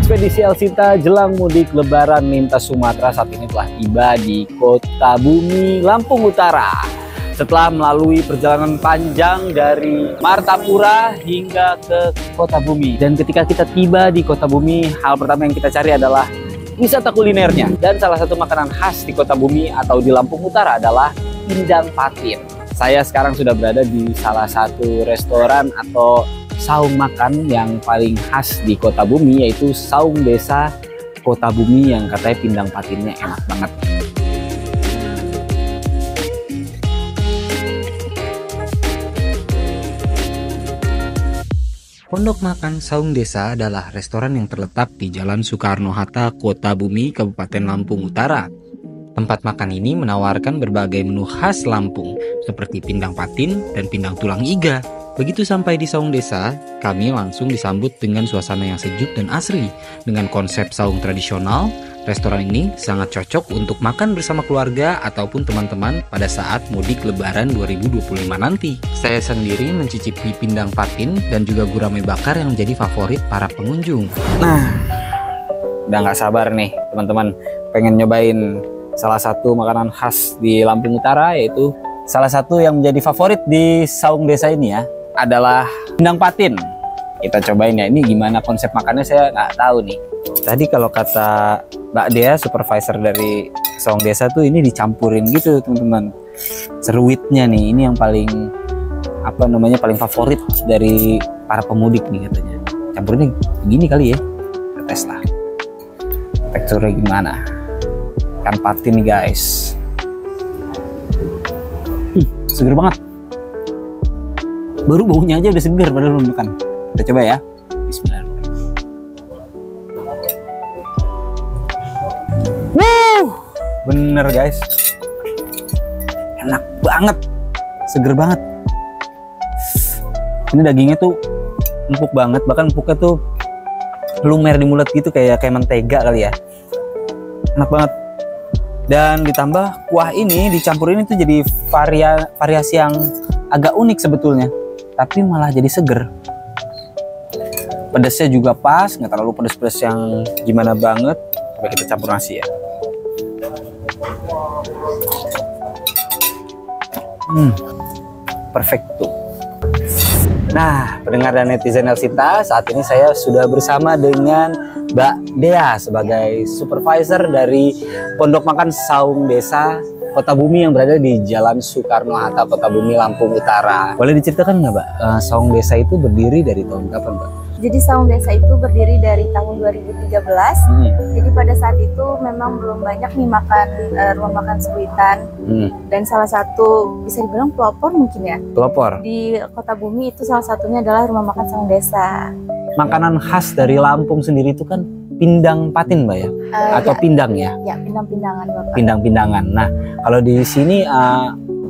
Ekspedisi Elsita jelang mudik Lebaran lintas Sumatera saat ini telah tiba di Kota Bumi, Lampung Utara. Setelah melalui perjalanan panjang dari Martapura hingga ke Kota Bumi. Dan ketika kita tiba di Kota Bumi, hal pertama yang kita cari adalah wisata kulinernya. Dan salah satu makanan khas di Kota Bumi atau di Lampung Utara adalah pindang patin. Saya sekarang sudah berada di salah satu restoran atau saung makan yang paling khas di Kota Bumi, yaitu Saung Desa Kota Bumi yang katanya pindang patinnya enak banget. Pondok Makan Saung Desa adalah restoran yang terletak di Jalan Soekarno-Hatta, Kota Bumi, Kabupaten Lampung Utara. Tempat makan ini menawarkan berbagai menu khas Lampung, seperti pindang patin dan pindang tulang iga. Begitu sampai di Saung Desa, kami langsung disambut dengan suasana yang sejuk dan asri. Dengan konsep saung tradisional, restoran ini sangat cocok untuk makan bersama keluarga ataupun teman-teman pada saat mudik Lebaran 2025 nanti. Saya sendiri mencicipi pindang patin dan juga gurame bakar yang menjadi favorit para pengunjung. Nah, udah nggak sabar nih teman-teman, pengen nyobain salah satu makanan khas di Lampung Utara, yaitu salah satu yang menjadi favorit di Saung Desa ini ya, adalah pindang patin. Kita cobain ya, ini gimana konsep makannya saya nggak tahu nih. Tadi kalau kata Mbak Dea, supervisor dari Saung Desa tuh, ini dicampurin gitu teman-teman. Seruitnya nih, ini yang paling apa namanya, paling favorit dari para pemudik nih katanya. Campurinnya begini kali ya, kita tes lah. Teksturnya gimana? Ikan patin nih guys. Seger banget. Baru baunya aja udah segar padahal belum makan. Kita coba ya. Bismillahirrahmanirrahim. Bener guys. Enak banget. Seger banget. Ini dagingnya tuh empuk banget, bahkan empuknya tuh lumer di mulut gitu, kayak mentega kali ya. Enak banget. Dan ditambah kuah ini dicampurin itu jadi variasi yang agak unik sebetulnya, tapi malah jadi seger. Pedasnya juga pas, nggak terlalu pedas-pedas yang gimana banget. Coba kita campur nasi ya. Perfecto. Nah, pendengar dan netizen Elsita, saat ini saya sudah bersama dengan Mbak Dea sebagai supervisor dari Pondok Makan Saung Desa Kota Bumi yang berada di Jalan Soekarno-Hatta, Kota Bumi, Lampung Utara. Boleh diceritakan nggak, Mbak, Saung Desa itu berdiri dari tahun kapan, Mbak? Jadi Saung Desa itu berdiri dari tahun 2013. Jadi pada saat itu memang belum banyak nih rumah makan sulitan. Dan salah satu bisa dibilang pelopor mungkin ya. Pelopor. Di Kota Bumi itu salah satunya adalah rumah makan Saung Desa. Makanan khas dari Lampung sendiri itu kan pindang patin, Mbak ya? Atau ya, pindang ya? Ya, pindang-pindangan, Bapak. Pindang-pindangan. Nah, kalau di sini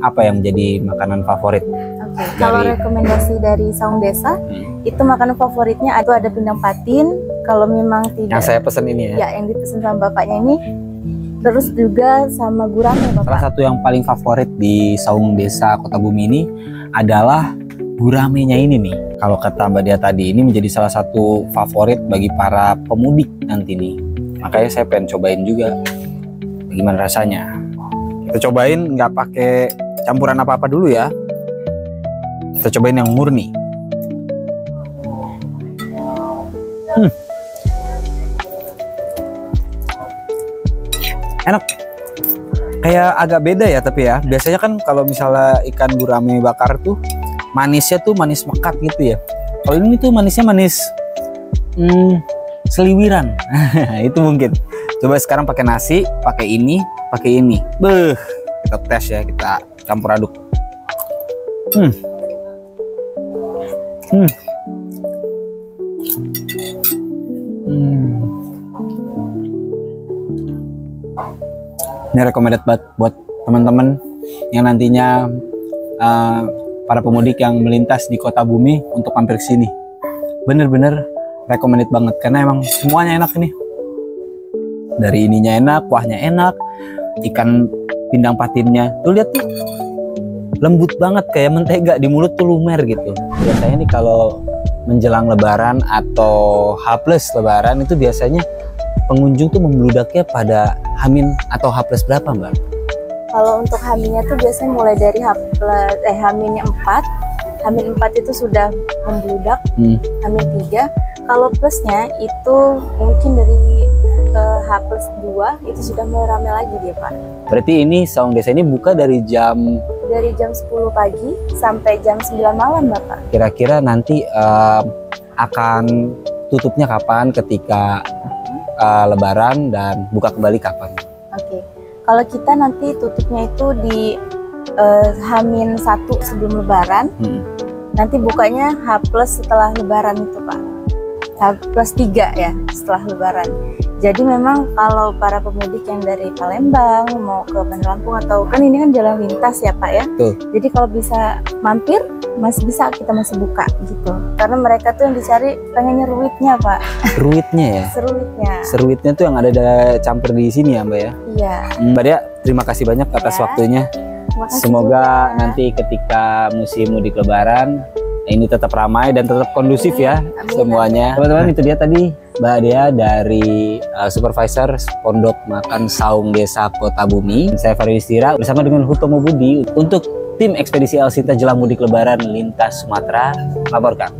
apa yang menjadi makanan favorit? Kalau rekomendasi dari Saung Desa, itu makanan favoritnya itu ada pindang patin. Kalau memang tidak, yang saya pesen ini ya? Ya, yang dipesan sama bapaknya ini. Terus juga sama gurame, Bapak. Salah satu yang paling favorit di Saung Desa Kota Bumi ini adalah guramenya ini nih. Kalau kata Mbak Dia tadi, ini menjadi salah satu favorit bagi para pemudik nanti nih. Makanya saya pengen cobain juga. Bagaimana rasanya? Kita cobain nggak pakai campuran apa-apa dulu ya. Kita cobain yang murni. Enak. Kayak agak beda ya, tapi ya. Biasanya kan kalau misalnya ikan gurame bakar tuh manisnya tuh manis mekat gitu ya. Kalau ini tuh manisnya manis seliwiran. Itu mungkin. Coba sekarang pakai nasi, pakai ini. Beuh, kita tes ya, kita campur aduk. Ini recommended banget buat teman-teman yang nantinya para pemudik yang melintas di Kota Bumi untuk mampir ke sini. Bener-bener recommended banget karena emang semuanya enak nih. Dari ininya enak, kuahnya enak, ikan pindang patinnya tuh lihat tuh lembut banget kayak mentega, di mulut tuh lumer gitu. Biasanya nih kalau menjelang Lebaran atau H+ Lebaran itu biasanya pengunjung tuh membludaknya pada H- atau H+ berapa, Mbak? Kalau untuk H-nya tuh biasanya mulai dari H-nya 4. H-4 itu sudah membludak. H-3. Kalau plusnya itu mungkin dari H+2 itu sudah mulai ramai lagi dia, Pak. Berarti ini Saung Desa ini buka dari jam 10 pagi sampai jam 9 malam, Bapak. Kira-kira nanti akan tutupnya kapan, ketika Lebaran, dan buka kembali kapan? Oke. Kalau kita nanti tutupnya itu di H-1 sebelum Lebaran. Nanti bukanya H+ setelah Lebaran itu, Pak. H+3 ya setelah Lebaran. Jadi memang kalau para pemudik yang dari Palembang mau ke Bandar Lampung, atau kan ini kan jalan lintas ya, Pak ya. Tuh. Jadi kalau bisa mampir masih bisa, kita masih buka gitu. Karena mereka tuh yang dicari pengennya ruitnya, Pak. Ruitnya ya? Seruitnya. Seruitnya tuh yang ada campur di sini ya, Mbak ya? Iya. Mbak Dia, terima kasih banyak atas waktunya. Makasih Semoga juga. nanti ketika musim mudik Lebaran ini tetap ramai dan tetap kondusif ya. Amin. Semuanya. Teman-teman, itu dia tadi Mbak Dea dari Supervisor Pondok Makan Saung Desa Kota Bumi. Saya Fari Wistira bersama dengan Hutomo Budi untuk tim ekspedisi El Sinta jelang mudik Lebaran lintas Sumatera, laporkan.